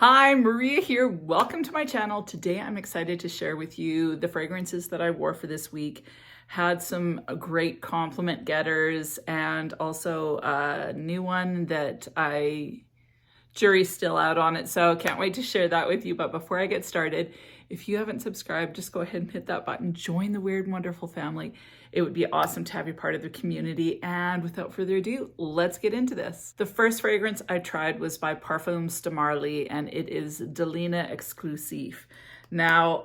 Hi, Maria here. Welcome to my channel. Today I'm excited to share with you the fragrances that I wore for this week. Had some great compliment getters and also a new one that jury's still out on it, so can't wait to share that with you. But before I get started, if you haven't subscribed, just go ahead and hit that button. Join the Weird and Wonderful family. It would be awesome to have you part of the community. And without further ado, let's get into this. The first fragrance I tried was by PARFUMS de Marly, and it is Delina Exclusif. Now,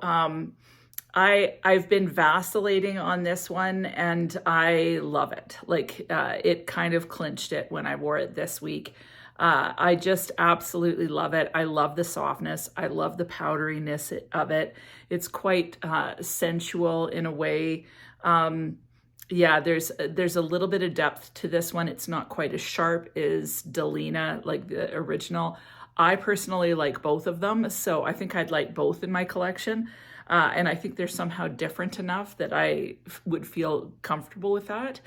I've been vacillating on this one and I love it. It kind of clinched it when I wore it this week. I just absolutely love it. I love the softness. I love the powderiness of it. It's quite sensual in a way. Yeah, there's a little bit of depth to this one. It's not quite as sharp as Delina, like the original. I personally like both of them, so I think I'd like both in my collection. And I think they're somehow different enough that I would feel comfortable with that.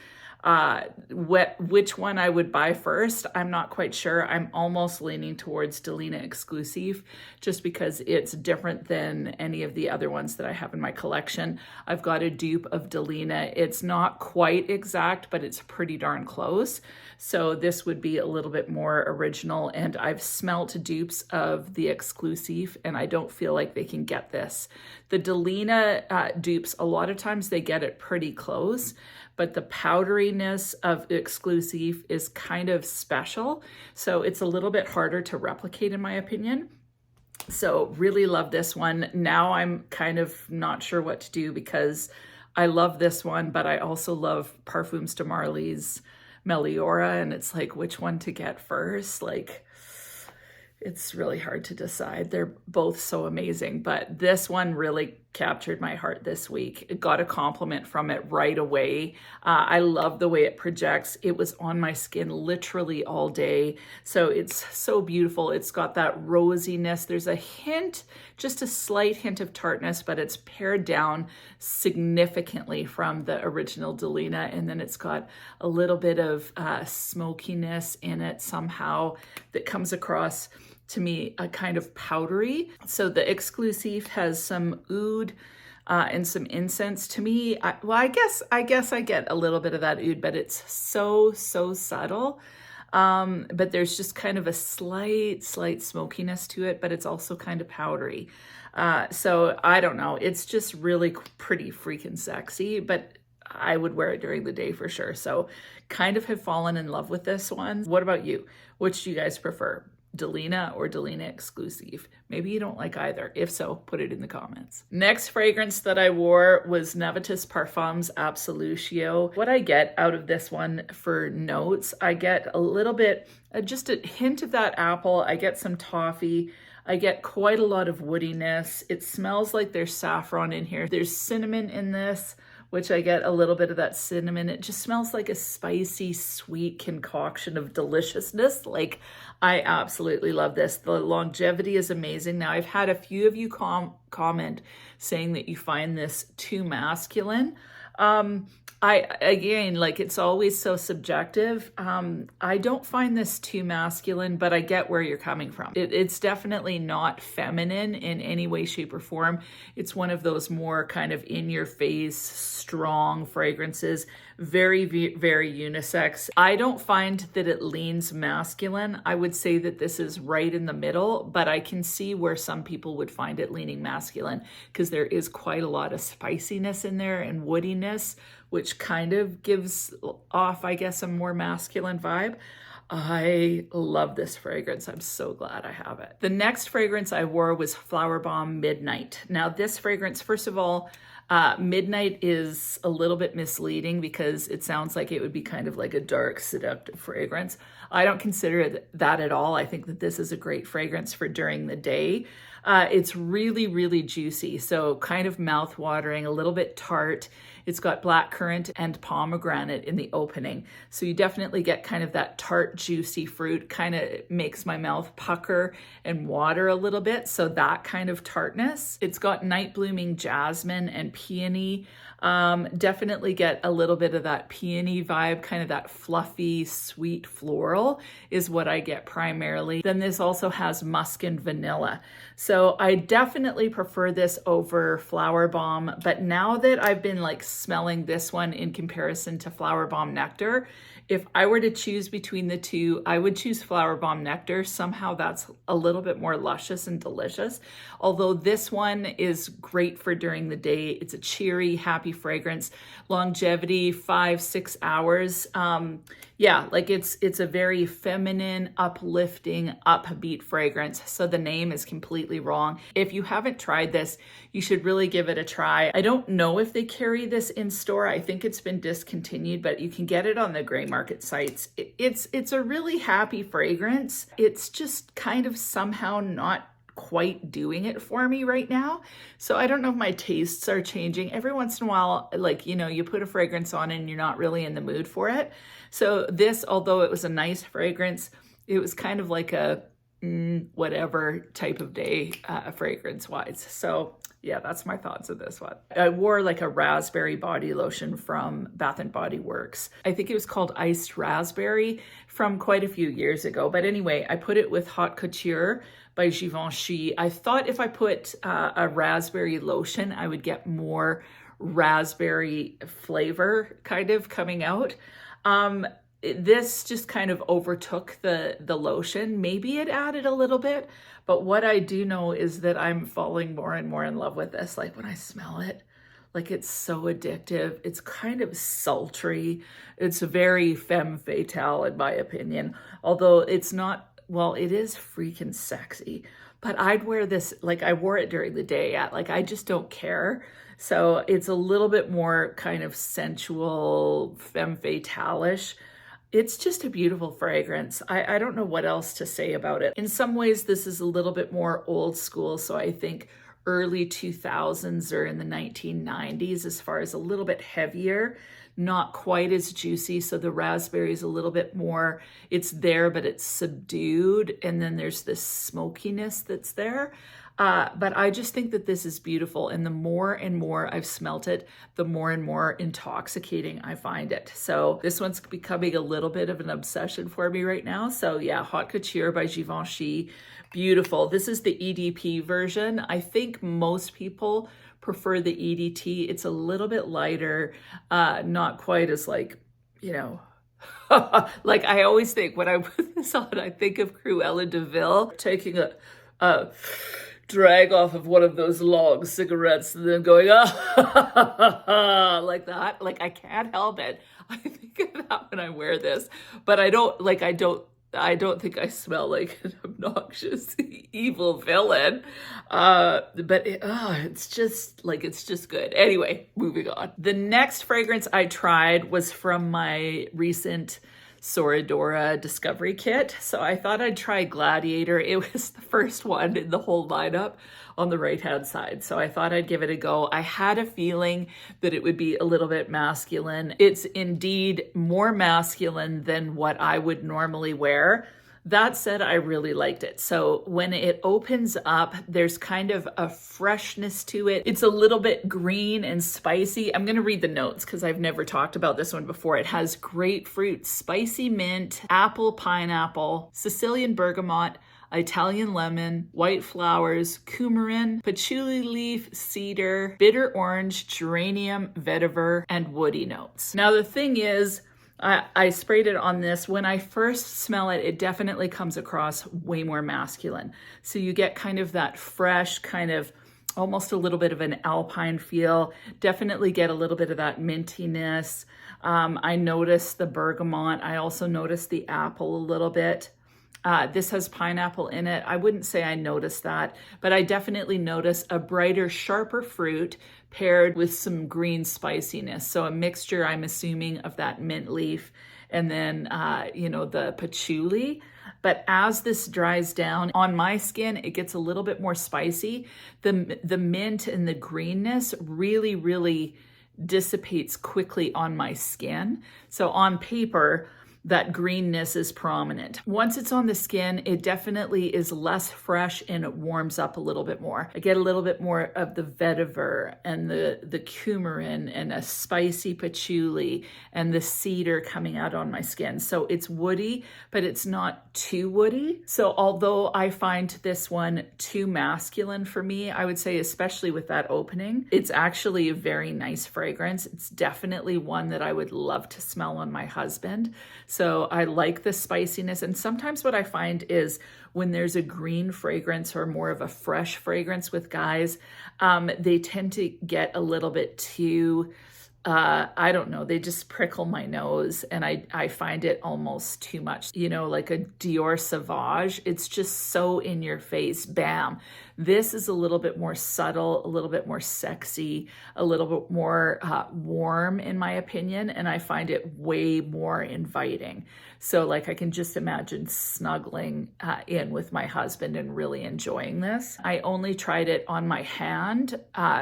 Which one I would buy first, I'm not quite sure. I'm almost leaning towards Delina Exclusif just because it's different than any of the other ones that I have in my collection. I've got a dupe of Delina. It's not quite exact, but it's pretty darn close. So this would be a little bit more original, and I've smelt dupes of the Exclusif and I don't feel like they can get this. The Delina dupes, a lot of times they get it pretty close, but the powderiness of Exclusif is kind of special. So it's a little bit harder to replicate in my opinion. So really love this one. Now I'm kind of not sure what to do because I love this one, but I also love PARFUMS de Marly's Meliora, and it's like which one to get first. It's really hard to decide. They're both so amazing, but this one really captured my heart this week. It got a compliment from it right away. I love the way it projects. It was on my skin literally all day. So it's so beautiful. It's got that rosiness. There's a hint, just a slight hint of tartness, but it's pared down significantly from the original Delina. And then it's got a little bit of smokiness in it somehow that comes across to me a kind of powdery. So the Exclusif has some oud and some incense. To me, I guess I get a little bit of that oud, but it's so subtle. But there's just kind of a slight smokiness to it, but it's also kind of powdery. So I don't know. It's just really pretty freaking sexy, but I would wear it during the day for sure. So kind of have fallen in love with this one. What about you? Which do you guys prefer? Delina or Delina Exclusif? Maybe you don't like either. If so, put it in the comments. Next fragrance that I wore was Navitus Parfums Absolutio. What I get out of this one for notes, I get a little bit, just a hint of that apple. I get some toffee. I get quite a lot of woodiness. It smells like there's saffron in here. There's cinnamon in this, which I get a little bit of that cinnamon. It just smells like a spicy, sweet concoction of deliciousness. I absolutely love this. The longevity is amazing. Now, I've had a few of you comment saying that you find this too masculine. It's always so subjective. I don't find this too masculine, but I get where you're coming from. It's definitely not feminine in any way, shape, or form. It's one of those more kind of in-your-face, strong fragrances, very, very unisex. I don't find that it leans masculine. I would say that this is right in the middle, but I can see where some people would find it leaning masculine because there is quite a lot of spiciness in there and woodiness, which kind of gives off, I guess, a more masculine vibe. I love this fragrance. I'm so glad I have it. The next fragrance I wore was FLOWERBOMB Midnight. Now this fragrance, first of all, Midnight is a little bit misleading because it sounds like it would be kind of like a dark, seductive fragrance. I don't consider that at all. I think that this is a great fragrance for during the day. It's really juicy, so kind of mouth-watering, a little bit tart. It's got blackcurrant and pomegranate in the opening. So you definitely get kind of that tart, juicy fruit, kind of makes my mouth pucker and water a little bit. So that kind of tartness. It's got night blooming jasmine and peony. Definitely get a little bit of that peony vibe, kind of that fluffy, sweet floral is what I get primarily. Then this also has musk and vanilla. So I definitely prefer this over Flower Bomb, but now that I've been like smelling this one in comparison to Flower Bomb Nectar, if I were to choose between the two, I would choose Flower Bomb Nectar. Somehow that's a little bit more luscious and delicious. Although this one is great for during the day. It's a cheery, happy fragrance. Longevity, 5-6 hours. Yeah, like it's a very feminine, uplifting, upbeat fragrance. So the name is completely wrong. If you haven't tried this, you should really give it a try. I don't know if they carry this in store. I think it's been discontinued, but you can get it on the gray market sites. It's a really happy fragrance. It's just kind of somehow not quite doing it for me right now. So I don't know if my tastes are changing. Every once in a while, like, you know, you put a fragrance on and you're not really in the mood for it. So this, although it was a nice fragrance, it was kind of like a whatever type of day fragrance wise. So yeah, that's my thoughts of this one. I wore like a raspberry body lotion from Bath and Body Works. I think it was called Iced Raspberry from quite a few years ago. But anyway, I put it with Haute Couture by Givenchy. I thought if I put a raspberry lotion, I would get more raspberry flavor kind of coming out. This just kind of overtook the lotion. Maybe it added a little bit, but what I do know is that I'm falling more and more in love with this. Like when I smell it, like it's so addictive. It's kind of sultry. It's very femme fatale in my opinion, although it's not, well, it is freaking sexy, but I'd wear this, like I wore it during the day like I just don't care. So it's a little bit more kind of sensual, femme fatale-ish. It's just a beautiful fragrance. I don't know what else to say about it. In some ways, this is a little bit more old school. So I think early 2000s or in the 1990s, as far as a little bit heavier, not quite as juicy. So the raspberry is a little bit more, it's there, but it's subdued. And then there's this smokiness that's there. But I just think that this is beautiful. And the more and more I've smelt it, the more and more intoxicating I find it. So this one's becoming a little bit of an obsession for me right now. So yeah, Haute Couture by Givenchy, beautiful. This is the EDP version. I think most people prefer the EDT. It's a little bit lighter, not quite as like, you know, like I always think when I put this on, I think of Cruella de Vil taking a drag off of one of those long cigarettes and then going, like that. Like I can't help it. I think of that when I wear this, but I don't think I smell like an obnoxious evil villain. But it's just good. Anyway, moving on. The next fragrance I tried was from my recent SORA DORA Discovery Kit. So I thought I'd try Gladiator. It was the first one in the whole lineup on the right-hand side. So I thought I'd give it a go. I had a feeling that it would be a little bit masculine. It's indeed more masculine than what I would normally wear. That said, I really liked it. So when it opens up, there's kind of a freshness to it. It's a little bit green and spicy. I'm going to read the notes because I've never talked about this one before. It has grapefruit, spicy mint, apple, pineapple, Sicilian bergamot, Italian lemon, white flowers, coumarin, patchouli leaf, cedar, bitter orange, geranium, vetiver, and woody notes. Now the thing is, I sprayed it on this. When I first smell it, it definitely comes across way more masculine. So you get kind of that fresh, kind of almost a little bit of an alpine feel. Definitely get a little bit of that mintiness. I noticed the bergamot. I also noticed the apple a little bit. This has pineapple in it. I wouldn't say I noticed that, but I definitely notice a brighter, sharper fruit paired with some green spiciness. So a mixture, I'm assuming, of that mint leaf and then, the patchouli. But as this dries down on my skin, it gets a little bit more spicy. The mint and the greenness really, really dissipates quickly on my skin. So on paper, that greenness is prominent. Once it's on the skin, it definitely is less fresh and it warms up a little bit more. I get a little bit more of the vetiver and the coumarin and a spicy patchouli and the cedar coming out on my skin. So it's woody, but it's not too woody. So although I find this one too masculine for me, I would say especially with that opening, it's actually a very nice fragrance. It's definitely one that I would love to smell on my husband. So I like the spiciness. And sometimes what I find is when there's a green fragrance or more of a fresh fragrance with guys, they tend to get a little bit too, I don't know, they just prickle my nose and I find it almost too much. You know, like a Dior Sauvage, it's just so in your face, bam. This is a little bit more subtle, a little bit more sexy, a little bit more warm in my opinion, and I find it way more inviting. So like I can just imagine snuggling in with my husband and really enjoying this. I only tried it on my hand,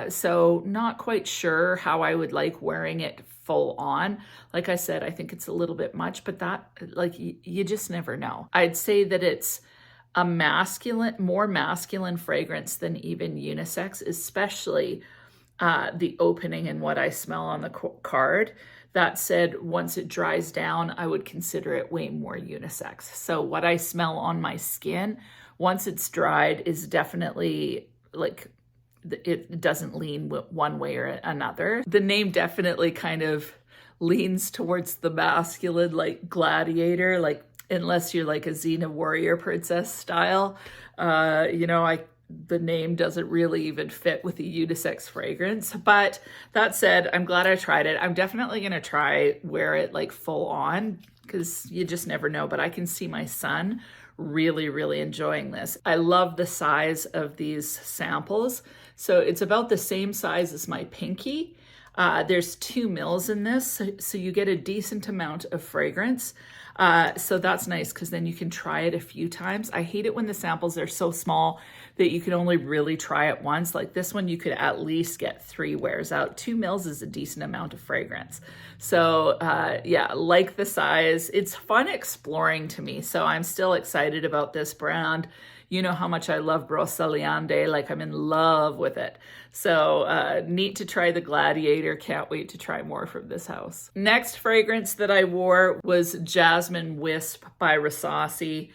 so not quite sure how I would like wearing it full on. Like I said, I think it's a little bit much, but that, like, you just never know. I'd say that it's a more masculine fragrance than even unisex, especially the opening and what I smell on the card. That said, once it dries down, I would consider it way more unisex. So what I smell on my skin, once it's dried, is definitely like, it doesn't lean one way or another. The name definitely kind of leans towards the masculine, like Gladiator, like unless you're like a Xena warrior princess style, you know, the name doesn't really even fit with a unisex fragrance. But that said, I'm glad I tried it. I'm definitely gonna wear it like full on, because you just never know. But I can see my son really, really enjoying this. I love the size of these samples. So it's about the same size as my pinky. There's 2 mils in this, so you get a decent amount of fragrance. So that's nice, because then you can try it a few times. I hate it when the samples are so small that you can only really try it once. Like this one, you could at least get 3 wears out. 2 mils is a decent amount of fragrance. So yeah, like the size. It's fun exploring to me. So I'm still excited about this brand. You know how much I love Broceliande, like I'm in love with it. So neat to try the Gladiator. Can't wait to try more from this house. Next fragrance that I wore was Jasmine Wisp by RASASI.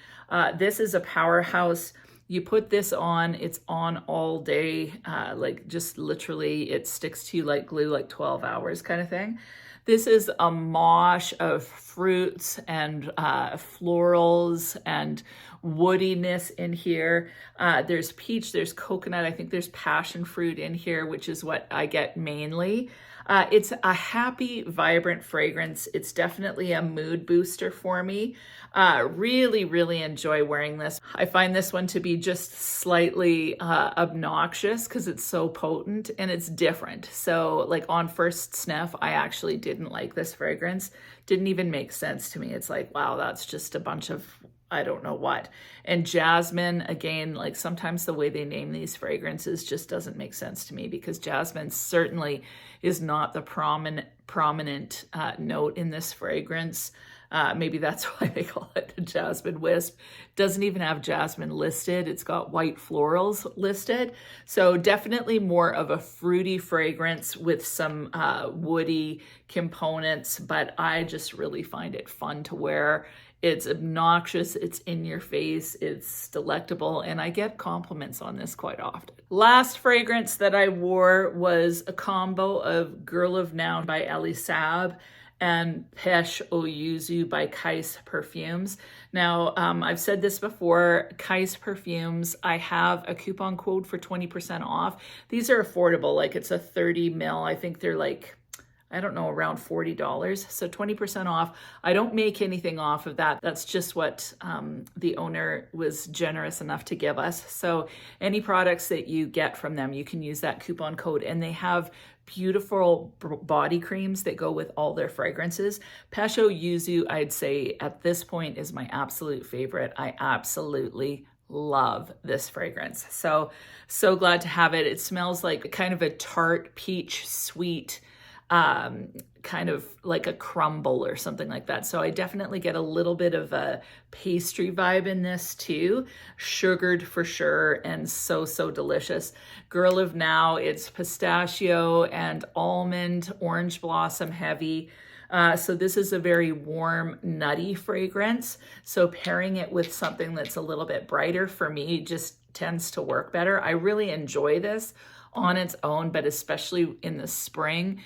This is a powerhouse. You put this on, it's on all day, like just literally it sticks to you like glue, like 12 hours kind of thing. This is a mosh of fruits and florals and woodiness in here. There's peach, there's coconut, I think there's passion fruit in here, which is what I get mainly. It's a happy, vibrant fragrance. It's definitely a mood booster for me. Really, really enjoy wearing this. I find this one to be just slightly obnoxious because it's so potent and it's different. So like on first sniff, I actually didn't like this fragrance. Didn't even make sense to me. It's like, wow, that's just a bunch of I don't know what. And jasmine, again, like sometimes the way they name these fragrances just doesn't make sense to me, because jasmine certainly is not the prominent note in this fragrance. Maybe that's why they call it a jasmine wisp. Doesn't even have jasmine listed. It's got white florals listed. So definitely more of a fruity fragrance with some woody components, but I just really find it fun to wear. It's obnoxious, it's in your face, it's delectable, and I get compliments on this quite often. Last fragrance that I wore was a combo of Girl of Now by SAAB and Pesh au Yuzu by KYSE Perfumes. Now, I've said this before, KYSE Perfumes, I have a coupon code for 20% off. These are affordable, like it's a 30 mil, I think they're like, I don't know, around $40. So 20% off. I don't make anything off of that. That's just what the owner was generous enough to give us. So any products that you get from them, you can use that coupon code. And they have beautiful body creams that go with all their fragrances. Pesh au Yuzu, I'd say at this point is my absolute favorite. I absolutely love this fragrance. So glad to have it. It smells like kind of a tart peach sweet kind of like a crumble or something like that. So I definitely get a little bit of a pastry vibe in this too. Sugared for sure, and so, so delicious. Girl of Now, it's pistachio and almond, orange blossom heavy. So this is a very warm, nutty fragrance. So pairing it with something that's a little bit brighter for me just tends to work better. I really enjoy this on its own, but especially in the spring,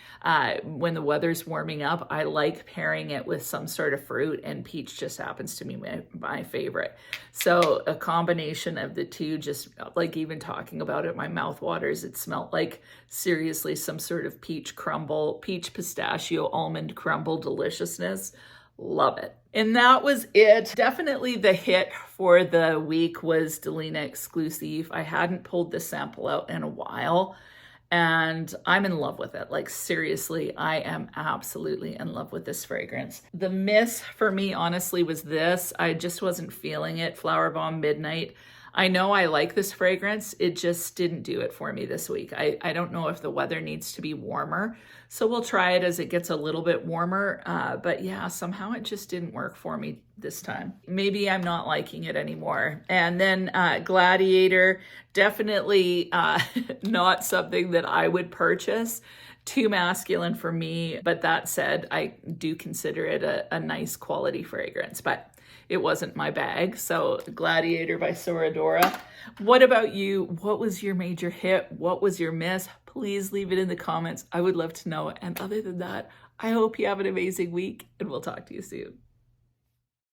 when the weather's warming up, I like pairing it with some sort of fruit, and peach just happens to be my favorite. So a combination of the two, just like even talking about it, my mouth waters. It smelled like seriously some sort of peach crumble, peach pistachio almond crumble deliciousness. Love it. And that was it. Definitely the hit for the week was Delina Exclusif. I hadn't pulled this sample out in a while, and I'm in love with it. Like seriously, I am absolutely in love with this fragrance. The miss for me, honestly, was this. I just wasn't feeling it. Flowerbomb Midnight. I know I like this fragrance. It just didn't do it for me this week. I don't know if the weather needs to be warmer. So we'll try it as it gets a little bit warmer. But yeah, somehow it just didn't work for me this time. Maybe I'm not liking it anymore. And then Gladiator, definitely not something that I would purchase. Too masculine for me. But that said, I do consider it a nice quality fragrance. But it wasn't my bag. So Gladiator by SORA DORA. What about you? What was your major hit? What was your miss? Please leave it in the comments. I would love to know. And other than that, I hope you have an amazing week, and we'll talk to you soon.